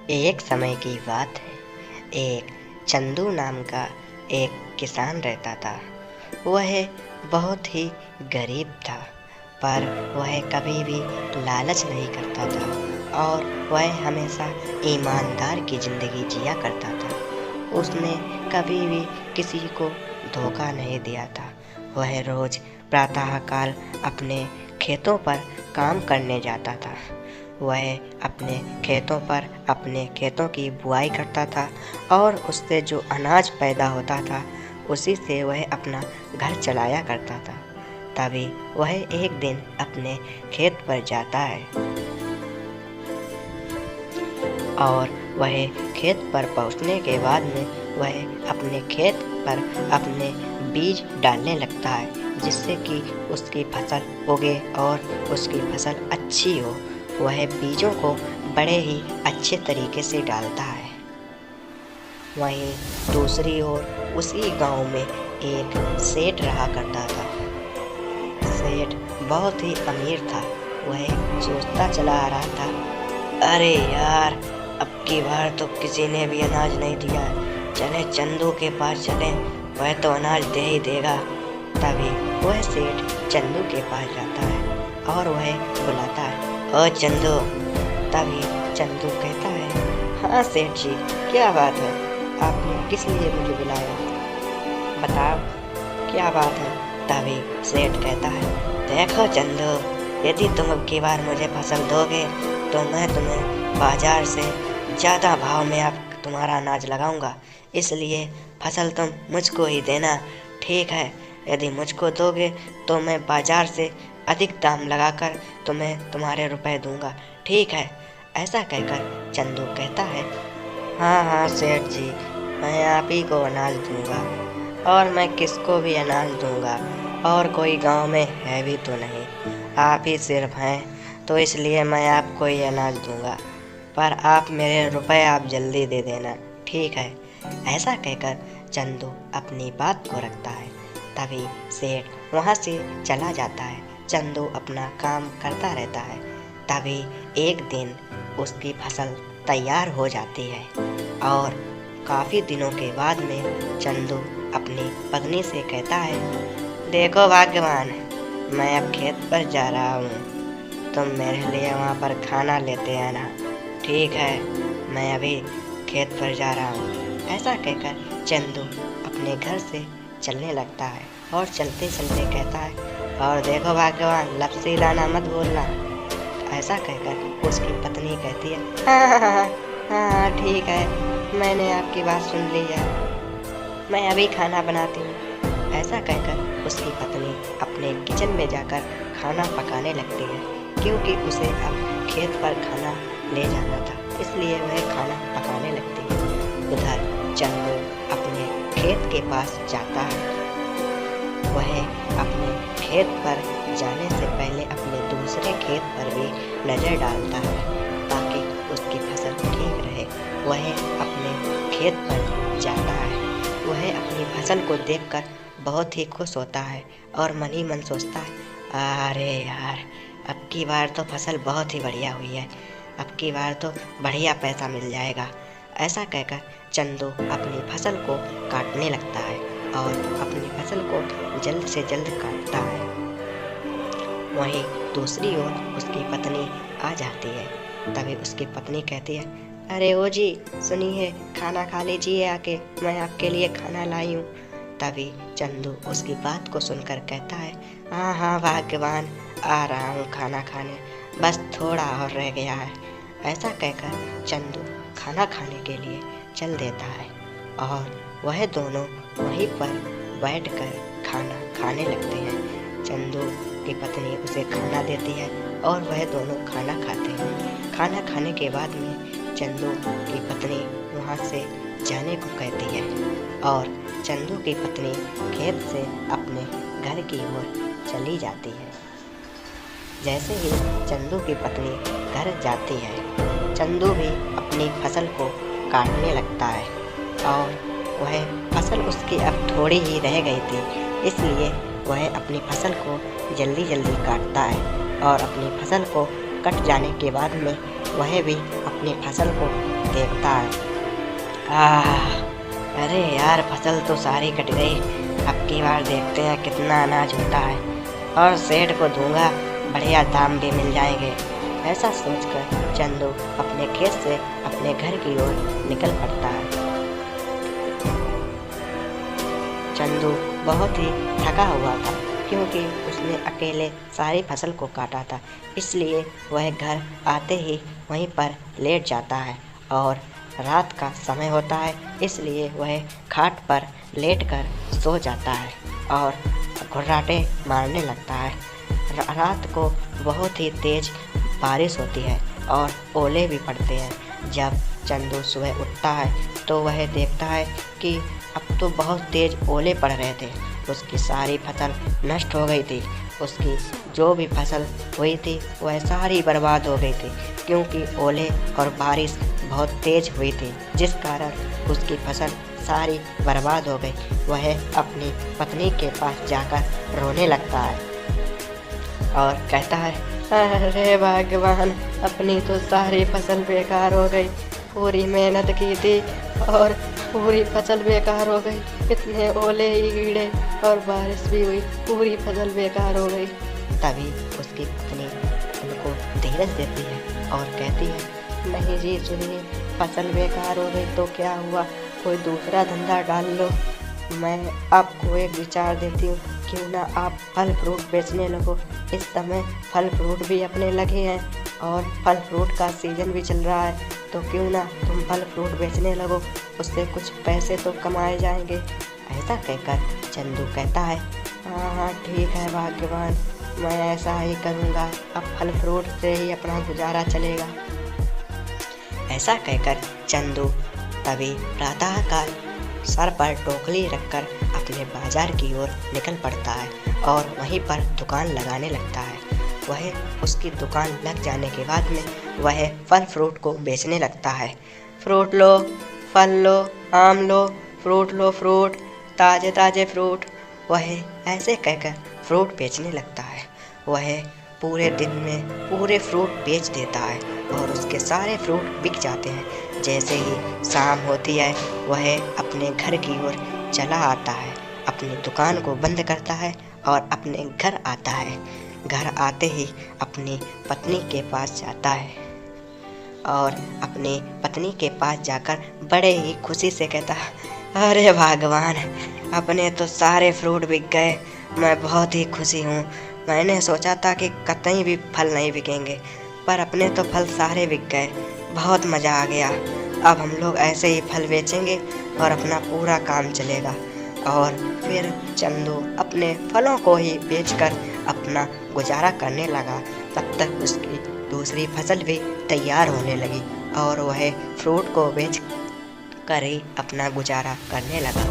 एक समय की बात है। एक चंदू नाम का एक किसान रहता था। वह बहुत ही गरीब था, पर वह कभी भी लालच नहीं करता था और वह हमेशा ईमानदार की ज़िंदगी जिया करता था। उसने कभी भी किसी को धोखा नहीं दिया था। वह रोज़ प्रातःकाल अपने खेतों पर काम करने जाता था। वह अपने खेतों पर अपने खेतों की बुआई करता था और उससे जो अनाज पैदा होता था उसी से वह अपना घर चलाया करता था। तभी वह एक दिन अपने खेत पर जाता है और वह खेत पर पहुंचने के बाद में वह अपने खेत पर अपने बीज डालने लगता है, जिससे कि उसकी फसल उगे और उसकी फसल अच्छी हो। वह बीजों को बड़े ही अच्छे तरीके से डालता है। वहीं दूसरी ओर उसी गांव में एक सेठ रहा करता था। सेठ बहुत ही अमीर था। वह सोचता चला आ रहा था, अरे यार, अब की बार तो किसी ने भी अनाज नहीं दिया है। चले चंदू के पास चलें, वह तो अनाज दे ही देगा। तभी वह सेठ चंदू के पास जाता है और वह बुलाता है, ओ चंदू। तभी चंदू कहता है, हाँ सेठ जी, क्या बात है, आपने किस लिए मुझे बुलाया, बताओ क्या बात है। तभी सेठ कहता है, देखो चंदू, यदि तुम अब की बार मुझे फसल दोगे तो मैं तुम्हें बाजार से ज़्यादा भाव में अब तुम्हारा अनाज लगाऊंगा, इसलिए फसल तुम मुझको ही देना, ठीक है। यदि मुझको दोगे तो मैं बाजार से अधिक दाम लगाकर तुम्हें तुम्हारे रुपए दूंगा, ठीक है। ऐसा कहकर चंदू कहता है, हाँ हाँ सेठ जी, मैं आप ही को अनाज दूंगा और मैं किसको भी अनाज दूंगा, और कोई गांव में है भी तो नहीं, आप ही सिर्फ हैं, तो इसलिए मैं आपको ही अनाज दूंगा, पर आप मेरे रुपए आप जल्दी दे देना, ठीक है। ऐसा कहकर चंदू अपनी बात को रखता है। तभी सेठ वहाँ से चला जाता है। चंदू अपना काम करता रहता है। तभी एक दिन उसकी फसल तैयार हो जाती है और काफ़ी दिनों के बाद में चंदू अपनी पत्नी से कहता है, देखो भाग्यवान, मैं अब खेत पर जा रहा हूँ, तुम मेरे लिए वहाँ पर खाना लेते आना, ठीक है। मैं अभी खेत पर जा रहा हूँ। ऐसा कहकर चंदू अपने घर से चलने लगता है और चलते चलते कहता है, और देखो भाग्यवान, लपसी लाना मत बोलना। ऐसा कहकर उसकी पत्नी कहती है, हाँ हाँ हाँ हाँ हाँ ठीक है, मैंने आपकी बात सुन ली है, मैं अभी खाना बनाती हूँ। ऐसा कहकर उसकी पत्नी अपने किचन में जाकर खाना पकाने लगती है, क्योंकि उसे अब खेत पर खाना ले जाना था, इसलिए वह खाना पकाने लगती है। उधर चंदू अपने खेत के पास जाता है। वह अपने खेत पर जाने से पहले अपने दूसरे खेत पर भी नज़र डालता है, ताकि उसकी फसल ठीक रहे। वह अपने खेत पर जाता है। वह अपनी फसल को देखकर बहुत ही खुश होता है और मन ही मन सोचता है, अरे यार, अब की बार तो फसल बहुत ही बढ़िया हुई है, अब की बार तो बढ़िया पैसा मिल जाएगा। ऐसा कहकर चंदू अपनी फसल को काटने लगता है और अपनी फसल को जल्द से जल्द काटता है। वहीं दूसरी ओर उसकी पत्नी आ जाती है। तभी उसकी पत्नी कहती है, अरे ओ जी, सुनिए, खाना खा लीजिए आके, मैं आपके लिए खाना लाई हूँ। तभी चंदू उसकी बात को सुनकर कहता है, हाँ हाँ भाग्यवान, आ रहा हूँ खाना खाने, बस थोड़ा और रह गया है। ऐसा कहकर चंदू खाना खाने के लिए चल देता है और वह दोनों वहीं पर बैठकर खाना खाने लगते हैं। चंदू की पत्नी उसे खाना देती है और वह दोनों खाना खाते हैं। खाना खाने के बाद में चंदू की पत्नी वहाँ से जाने को कहती है और चंदू की पत्नी खेत से अपने घर की ओर चली जाती है। जैसे ही चंदू की पत्नी घर जाती है, चंदू भी अपनी फसल को काटने लगता है और वह फसल उसकी अब थोड़ी ही रह गई थी, इसलिए वह अपनी फसल को जल्दी जल्दी काटता है और अपनी फसल को कट जाने के बाद में वह भी अपनी फसल को देखता है। अरे यार, फसल तो सारी कट गई। अब की बार देखते हैं कितना अनाज होता है, और सेठ को दूंगा, बढ़िया दाम भी मिल जाएंगे। ऐसा सोचकर चंदू अपने खेत से अपने घर की ओर निकल पड़ता है। चंदू बहुत ही थका हुआ था, क्योंकि उसने अकेले सारी फसल को काटा था। इसलिए वह घर आते ही वहीं पर लेट जाता है, और रात का समय होता है, इसलिए वह खाट पर लेटकर सो जाता है और घुर्राटे मारने लगता है। रात को बहुत ही तेज बारिश होती है और ओले भी पड़ते हैं। जब चंदू सुबह उठता है तो वह देखता है कि अब तो बहुत तेज ओले पड़ रहे थे। उसकी सारी फसल नष्ट हो गई थी। उसकी जो भी फसल हुई थी वह सारी बर्बाद हो गई थी, क्योंकि ओले और बारिश बहुत तेज हुई थी, जिस कारण उसकी फसल सारी बर्बाद हो गई। वह अपनी पत्नी के पास जाकर रोने लगता है और कहता है, अरे भगवान, अपनी तो सारी फसल बेकार हो गई। पूरी मेहनत की थी और पूरी फसल बेकार हो गई। इतने ओले ही गिरे और बारिश भी हुई, पूरी फसल बेकार हो गई। तभी उसकी पत्नी उनको धीरज देती है और कहती है, नहीं जी, सुनिए, फसल बेकार हो गई तो क्या हुआ, कोई दूसरा धंधा डाल लो। मैं आपको एक विचार देती हूँ, क्यों ना आप फल फ्रूट बेचने लगो। इस समय फल फ्रूट भी अपने लगे हैं और फल फ्रूट का सीजन भी चल रहा है, तो क्यों ना तुम फल फ्रूट बेचने लगो, उससे कुछ पैसे तो कमाए जाएंगे। ऐसा कहकर चंदू कहता है, हाँ ठीक है भाग्यवान, मैं ऐसा ही करूँगा, अब फल फ्रूट से ही अपना गुजारा चलेगा। ऐसा कहकर चंदू तभी प्रातःकाल सर पर टोकरी रखकर अपने बाजार की ओर निकल पड़ता है और वहीं पर दुकान लगाने लगता है। वह उसकी दुकान लग जाने के बाद में वह फल फ्रूट को बेचने लगता है। फ्रूट लो, फल लो, आम लो, फ्रूट लो, फ्रूट, ताज़े ताज़े फ्रूट। वह ऐसे कहकर फ्रूट बेचने लगता है। वह पूरे दिन में पूरे फ्रूट बेच देता है और उसके सारे फ्रूट बिक जाते हैं। जैसे ही शाम होती है वह अपने घर की ओर चला आता है, अपनी दुकान को बंद करता है और अपने घर आता है। घर आते ही अपनी पत्नी के पास जाता है और अपनी पत्नी के पास जाकर बड़े ही खुशी से कहता है, अरे भगवान, अपने तो सारे फ्रूट बिक गए, मैं बहुत ही खुशी हूँ। मैंने सोचा था कि कतई भी फल नहीं बिकेंगे, पर अपने तो फल सारे बिक गए, बहुत मज़ा आ गया। अब हम लोग ऐसे ही फल बेचेंगे और अपना पूरा काम चलेगा। और फिर चंदू अपने फलों को ही बेचकर अपना गुजारा करने लगा। तब तक उसकी दूसरी फसल भी तैयार होने लगी और वह फ्रूट को बेच कर ही अपना गुजारा करने लगा।